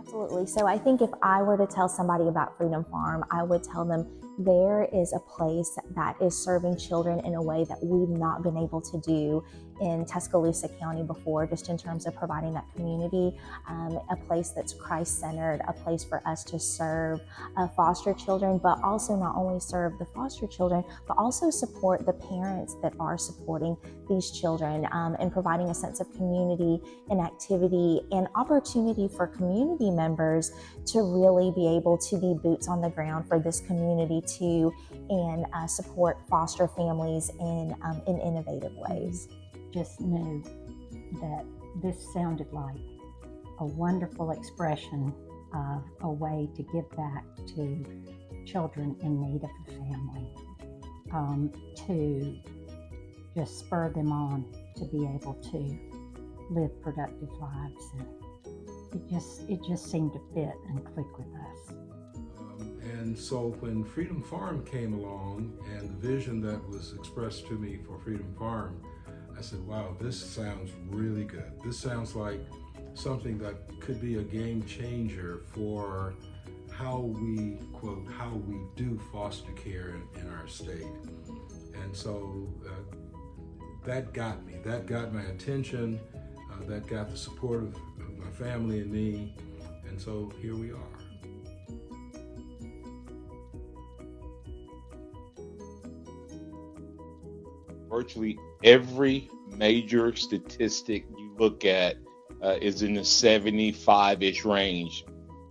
Absolutely. So I think if I were to tell somebody about Freedom Farm, I would tell them there is a place that is serving children in a way that we've not been able to do in Tuscaloosa County before, just in terms of providing that community, a place that's Christ-centered, a place for us to serve foster children, but also not only serve the foster children, but also support the parents that are supporting these children, and providing a sense of community and activity and opportunity for community members to really be able to be boots on the ground for this community too, and support foster families in innovative ways. Just knew that this sounded like a wonderful expression of a way to give back to children in need of a family, to just spur them on to be able to live productive lives. And it just seemed to fit and click with us. And so when Freedom Farm came along and the vision that was expressed to me for Freedom Farm, I said, wow, this sounds really good. This sounds like something that could be a game changer for how we, quote, how we do foster care in our state. And so that got me, that got my attention, that got the support of my family and me. And so here we are. Virtually every major statistic you look at is in the 75-ish range.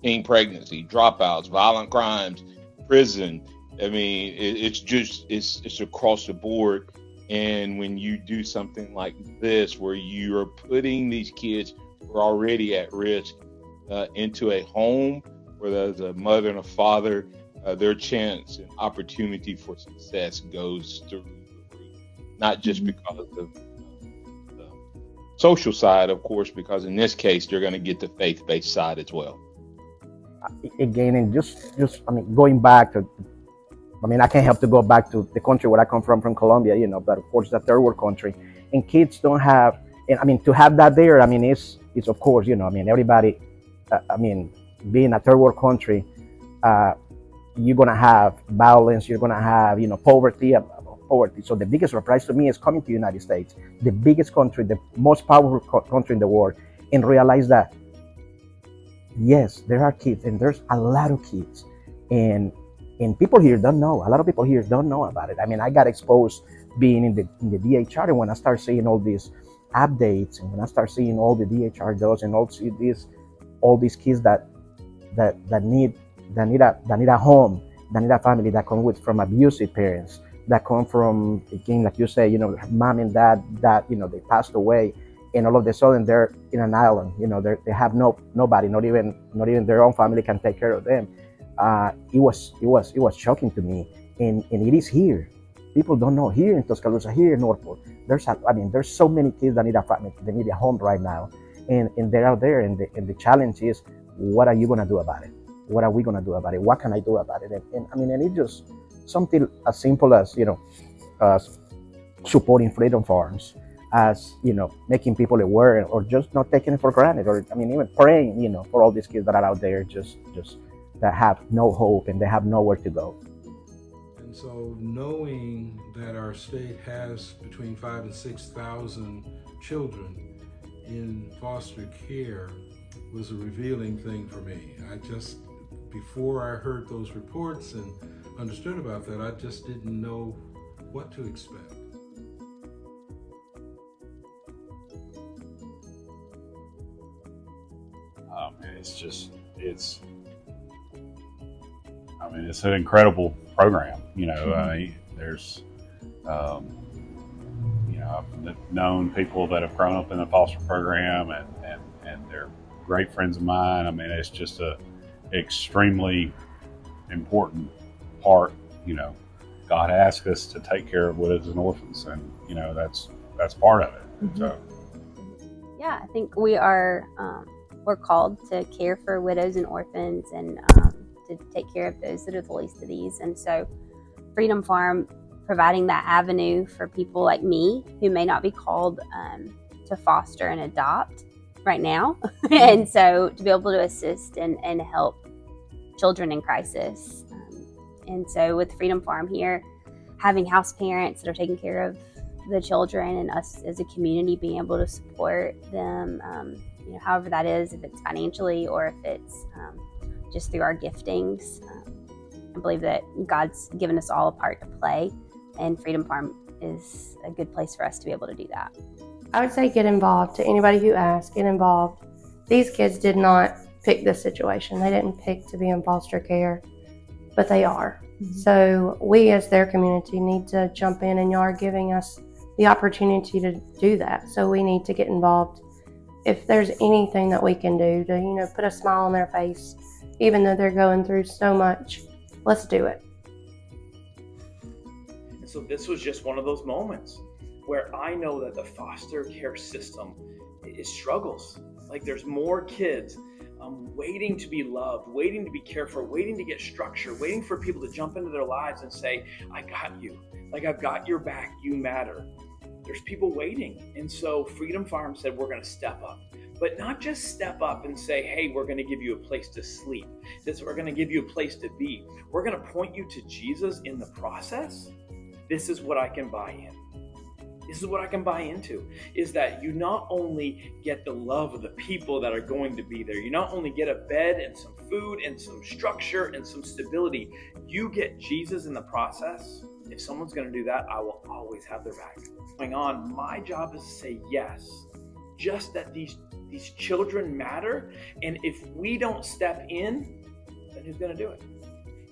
Teen pregnancy, dropouts, violent crimes, prison. I mean, it's across the board. And when you do something like this, where you are putting these kids who are already at risk into a home where there's a mother and a father, their chance and opportunity for success goes through. Not just because of the social side, of course, because in this case, they're going to get the faith-based side as well. Again, and just I mean, going back to, I mean, I can't help to go back to the country where I come from Colombia, you know, but of course, it's a third world country, and kids don't have, and I mean, to have that there, I mean, it's of course, you know, I mean, everybody, I mean, being a third world country, you're going to have violence, you're going to have, you know, poverty. So the biggest surprise to me is coming to the United States, the biggest country, the most powerful country in the world, and realize that, yes, there are kids, and there's a lot of kids, and people here don't know. A lot of people here don't know about it. I mean, I got exposed being in the DHR, and when I start seeing all these updates, and when I start seeing all the DHR does, and all these kids that need a home, that need a family, that come from abusive parents, that come from, again, like you say, you know, mom and dad that, you know, they passed away, and all of a sudden they're in an island, you know, they have nobody, not even their own family can take care of them. It was shocking to me, and it is here. People don't know here in Tuscaloosa, here in Northport. There's so many kids that need a family, they need a home right now, and they're out there, and the challenge is, what are you gonna do about it? What are we gonna do about it? What can I do about it? And I mean, and it just something as simple as, you know, supporting Freedom Farms, as, you know, making people aware, or just not taking it for granted, or I mean, even praying, you know, for all these kids that are out there just that have no hope and they have nowhere to go. And so knowing that our state has between 5,000 and 6,000 children in foster care was a revealing thing for me. Before I heard those reports and understood about that, I just didn't know what to expect. It's an incredible program. You know, there's, you know, I've known people that have grown up in the foster program, and they're great friends of mine. I mean, it's just a extremely important part. You know, God asked us to take care of widows and orphans, and you know, that's part of it. Mm-hmm. So, yeah, I think we are we're called to care for widows and orphans, and to take care of those that are the least of these. And so Freedom Farm providing that avenue for people like me who may not be called to foster and adopt, right now. And so to be able to assist and help children in crisis. And so with Freedom Farm here, having house parents that are taking care of the children, and us as a community being able to support them, however that is, if it's financially or if it's just through our giftings. I believe that God's given us all a part to play, and Freedom Farm is a good place for us to be able to do that. I would say get involved. To anybody who asks, get involved. These kids did not pick this situation. They didn't pick to be in foster care, but they are. Mm-hmm. So we as their community need to jump in, and y'all are giving us the opportunity to do that. So we need to get involved. If there's anything that we can do to, put a smile on their face, even though they're going through so much, let's do it. And so this was just one of those moments where I know that the foster care system struggles. Like there's more kids waiting to be loved, waiting to be cared for, waiting to get structure, waiting for people to jump into their lives and say, I got you. Like I've got your back, you matter. There's people waiting. And so Freedom Farm said, we're gonna step up. But not just step up and say, hey, we're gonna give you a place to sleep. We're gonna give you a place to be. We're gonna point you to Jesus in the process. This is what I can buy in. This is what I can buy into, is that you not only get the love of the people that are going to be there, you not only get a bed and some food and some structure and some stability, you get Jesus in the process. If someone's going to do that, I will always have their back. Going on, my job is to say yes, just that these children matter, and if we don't step in, then who's going to do it?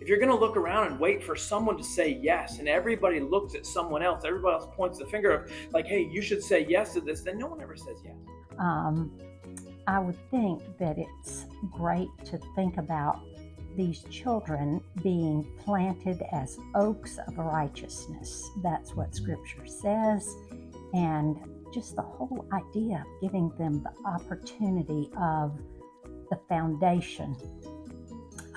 If you're going to look around and wait for someone to say yes, and everybody looks at someone else, everybody else points the finger of like, hey, you should say yes to this, then no one ever says yes. I would think that it's great to think about these children being planted as oaks of righteousness. That's what Scripture says. And just the whole idea of giving them the opportunity of the foundation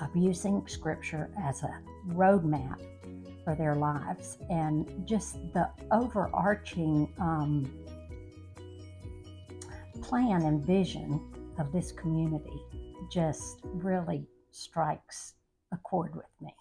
of using Scripture as a roadmap for their lives, and just the overarching plan and vision of this community just really strikes a chord with me.